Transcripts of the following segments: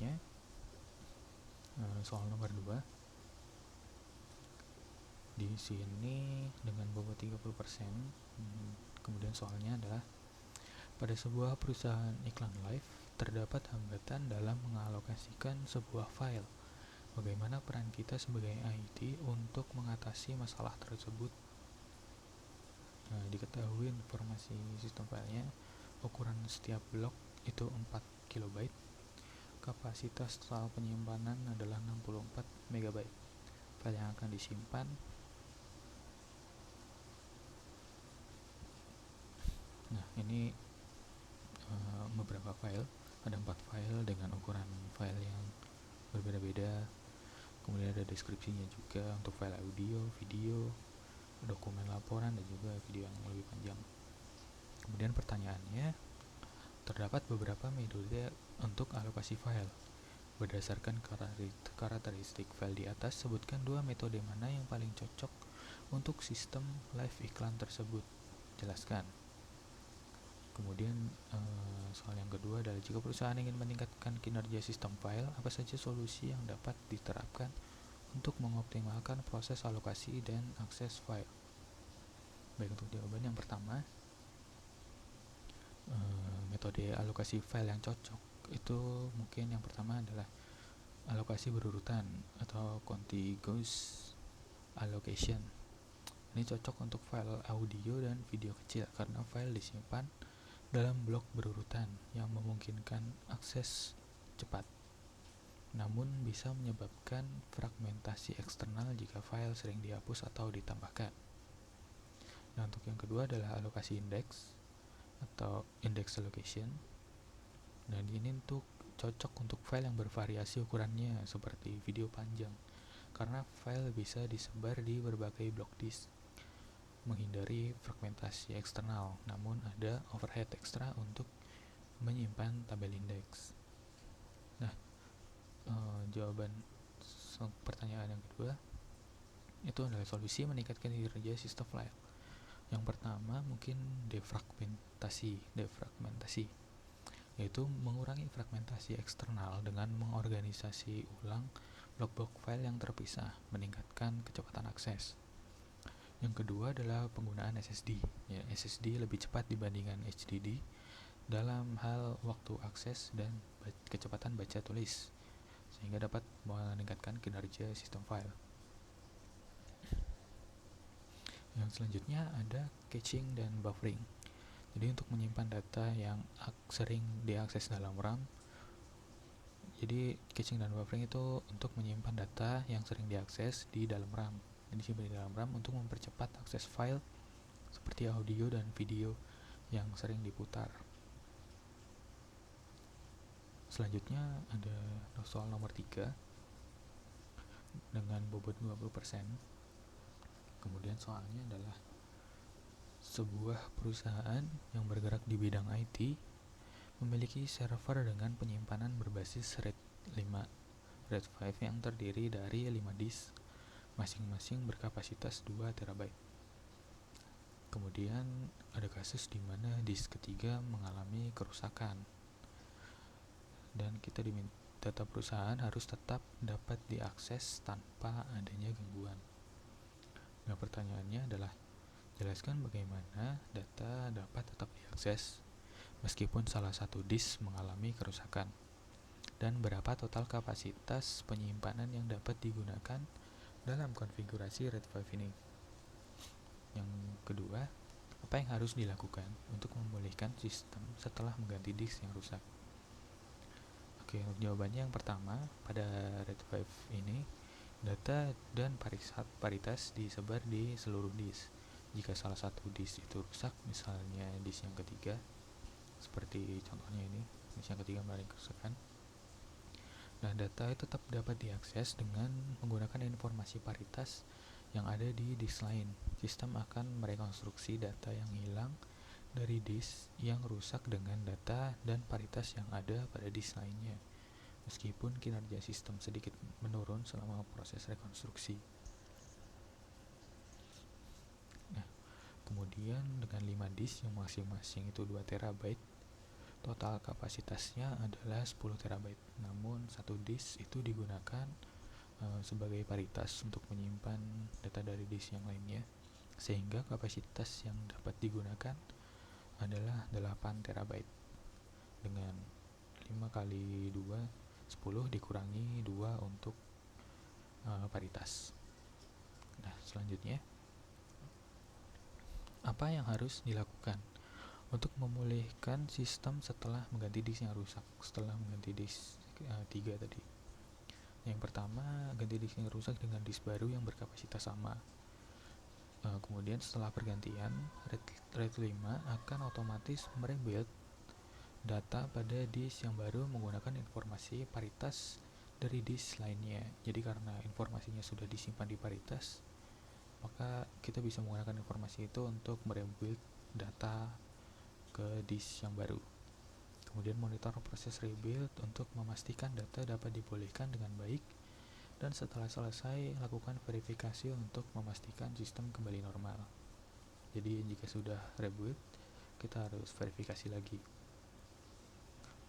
selanjutnya, soal nomor 2. Di sini dengan bobot 30%. Kemudian soalnya adalah pada sebuah perusahaan iklan live terdapat hambatan dalam mengalokasikan sebuah file. Bagaimana peran kita sebagai IT untuk mengatasi masalah tersebut? Diketahui informasi sistem filenya, ukuran setiap blok itu 4 KB, kapasitas total penyimpanan adalah 64 MB. File yang akan disimpan ini beberapa file, ada 4 file dengan ukuran file yang berbeda-beda. Kemudian ada deskripsinya juga untuk file audio, video, dokumen laporan, dan juga video yang lebih panjang. Kemudian pertanyaannya, terdapat beberapa metode untuk alokasi file. Berdasarkan karakteristik file di atas, sebutkan 2 metode mana yang paling cocok untuk sistem live iklan tersebut. Jelaskan. Kemudian soal yang kedua adalah jika perusahaan ingin meningkatkan kinerja sistem file, apa saja solusi yang dapat diterapkan untuk mengoptimalkan proses alokasi dan akses file? Baik, untuk jawaban yang pertama, metode alokasi file yang cocok itu mungkin yang pertama adalah alokasi berurutan atau contiguous allocation. Ini cocok untuk file audio dan video kecil karena file disimpan dalam blok berurutan yang memungkinkan akses cepat, namun bisa menyebabkan fragmentasi eksternal jika file sering dihapus atau ditambahkan. Nah, untuk yang kedua adalah alokasi indeks atau index allocation. Dan ini cocok untuk file yang bervariasi ukurannya seperti video panjang, karena file bisa disebar di berbagai blok disk, menghindari fragmentasi eksternal, namun ada overhead ekstra untuk menyimpan tabel indeks. Nah, jawaban pertanyaan yang kedua itu adalah solusi meningkatkan kinerja sistem file. Yang pertama mungkin defragmentasi, yaitu mengurangi fragmentasi eksternal dengan mengorganisasi ulang blok-blok file yang terpisah, meningkatkan kecepatan akses. Yang kedua adalah penggunaan SSD. SSD lebih cepat dibandingkan HDD dalam hal waktu akses dan kecepatan baca tulis, sehingga dapat meningkatkan kinerja sistem file. Yang selanjutnya ada caching dan buffering. Jadi untuk menyimpan data yang sering diakses dalam RAM, jadi caching dan buffering itu untuk menyimpan data yang sering diakses di dalam RAM, disimpan di dalam RAM untuk mempercepat akses file seperti audio dan video yang sering diputar. Selanjutnya ada soal nomor 3 dengan bobot 20%. Kemudian soalnya adalah sebuah perusahaan yang bergerak di bidang IT memiliki server dengan penyimpanan berbasis RAID 5 yang terdiri dari 5 disk, masing-masing berkapasitas 2 TB. Kemudian ada kasus di mana disk ketiga mengalami kerusakan, dan kita diminta data perusahaan harus tetap dapat diakses tanpa adanya gangguan. Nah, pertanyaannya adalah jelaskan bagaimana data dapat tetap diakses meskipun salah satu disk mengalami kerusakan, dan berapa total kapasitas penyimpanan yang dapat digunakan dalam konfigurasi RAID 5 ini. Yang kedua, apa yang harus dilakukan untuk memulihkan sistem setelah mengganti disk yang rusak? Oke, untuk jawabannya yang pertama, pada RAID 5 ini data dan paritas disebar di seluruh disk. Jika salah satu disk itu rusak, misalnya disk yang ketiga, seperti contohnya ini, disk yang ketiga mengalami kerusakan, nah data itu tetap dapat diakses dengan menggunakan informasi paritas yang ada di disk lain. Sistem akan merekonstruksi data yang hilang dari disk yang rusak dengan data dan paritas yang ada pada disk lainnya, meskipun kinerja sistem sedikit menurun selama proses rekonstruksi. Nah, kemudian dengan 5 disk yang masing-masing itu 2 TB, total kapasitasnya adalah 10 TB, namun 1 satu disk itu digunakan sebagai paritas untuk menyimpan data dari disk yang lainnya, sehingga kapasitas yang dapat digunakan adalah 8 terabyte dengan 5 kali 2 10 dikurangi 2 untuk paritas. Nah, selanjutnya apa yang harus dilakukan untuk memulihkan sistem setelah mengganti disk yang rusak, setelah mengganti disk 3 tadi? Yang pertama, ganti disk yang rusak dengan disk baru yang berkapasitas sama. Kemudian setelah pergantian, RAID 5 akan otomatis merebuild data pada disk yang baru menggunakan informasi paritas dari disk lainnya. Jadi karena informasinya sudah disimpan di paritas, maka kita bisa menggunakan informasi itu untuk merebuild data ke disk yang baru. Kemudian monitor proses rebuild untuk memastikan data dapat dipulihkan dengan baik, dan setelah selesai lakukan verifikasi untuk memastikan sistem kembali normal. Jadi jika sudah rebuild, kita harus verifikasi lagi.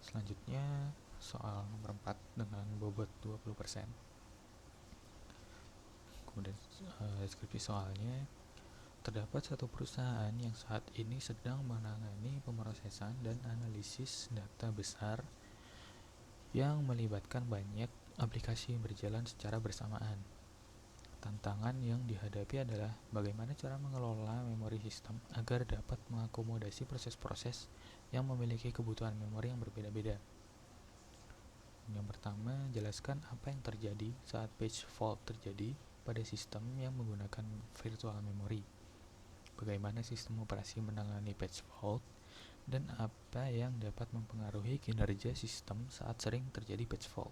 Selanjutnya soal nomor 4 dengan bobot 20%. Kemudian deskripsi soalnya, terdapat satu perusahaan yang saat ini sedang menangani pemrosesan dan analisis data besar yang melibatkan banyak aplikasi yang berjalan secara bersamaan. Tantangan yang dihadapi adalah bagaimana cara mengelola memori sistem agar dapat mengakomodasi proses-proses yang memiliki kebutuhan memori yang berbeda-beda. Yang pertama, jelaskan apa yang terjadi saat page fault terjadi pada sistem yang menggunakan virtual memory. Bagaimana sistem operasi menangani page fault, dan apa yang dapat mempengaruhi kinerja sistem saat sering terjadi page fault.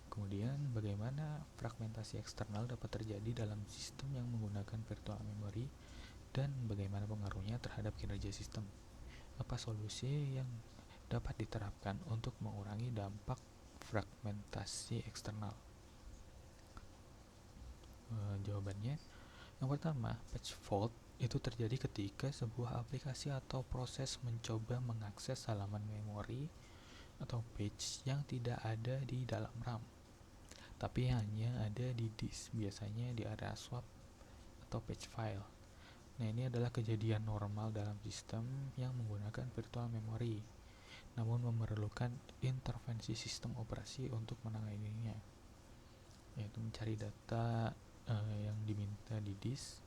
Kemudian, bagaimana fragmentasi eksternal dapat terjadi dalam sistem yang menggunakan virtual memory, dan bagaimana pengaruhnya terhadap kinerja sistem. Apa solusi yang dapat diterapkan untuk mengurangi dampak fragmentasi eksternal? Jawabannya, yang pertama, page fault itu terjadi ketika sebuah aplikasi atau proses mencoba mengakses halaman memori atau page yang tidak ada di dalam RAM, tapi hanya ada di disk, biasanya di area swap atau page file. Nah, ini adalah kejadian normal dalam sistem yang menggunakan virtual memory, namun memerlukan intervensi sistem operasi untuk menanganinya, yaitu mencari data yang diminta di disk.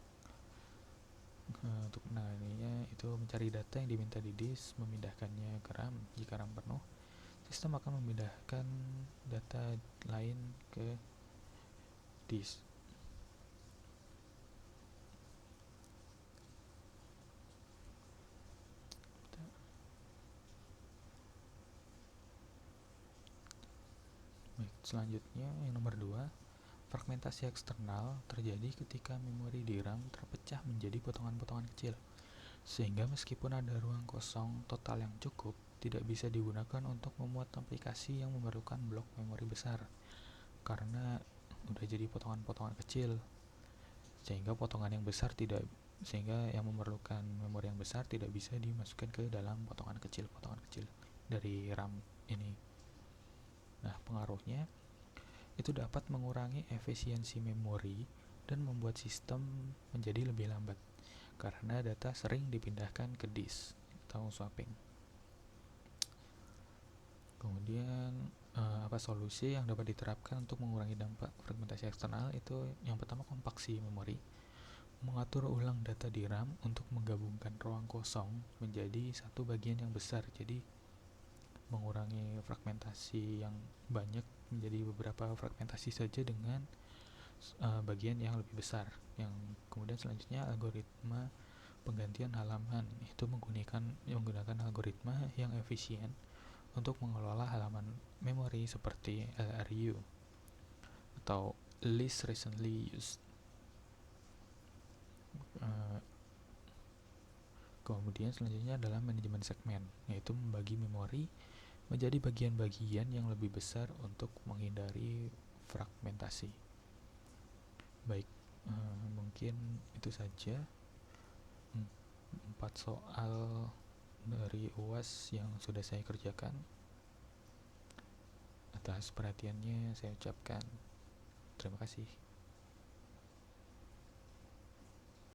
Untuk menanganinya itu mencari data yang diminta di disk, memindahkannya ke RAM. Jika RAM penuh, sistem akan memindahkan data lain ke disk. Baik, selanjutnya yang nomor 2, fragmentasi eksternal terjadi ketika memori di RAM terpecah menjadi potongan-potongan kecil, sehingga meskipun ada ruang kosong total yang cukup, tidak bisa digunakan untuk memuat aplikasi yang memerlukan blok memori besar, karena udah jadi potongan-potongan kecil, sehingga yang memerlukan memori yang besar tidak bisa dimasukkan ke dalam potongan kecil dari RAM ini. Nah, pengaruhnya itu dapat mengurangi efisiensi memori dan membuat sistem menjadi lebih lambat karena data sering dipindahkan ke disk atau swapping. Kemudian apa solusi yang dapat diterapkan untuk mengurangi dampak fragmentasi eksternal? Itu yang pertama, kompaksi memori, mengatur ulang data di RAM untuk menggabungkan ruang kosong menjadi satu bagian yang besar, jadi mengurangi fragmentasi yang banyak menjadi beberapa fragmentasi saja dengan bagian yang lebih besar. Yang kemudian selanjutnya, algoritma penggantian halaman, itu menggunakan algoritma yang efisien untuk mengelola halaman memori seperti LRU atau Least Recently Used. Kemudian selanjutnya adalah manajemen segmen, yaitu membagi memori menjadi bagian-bagian yang lebih besar untuk menghindari fragmentasi. Baik, mungkin itu saja 4 soal dari UAS yang sudah saya kerjakan. Atas perhatiannya saya ucapkan terima kasih.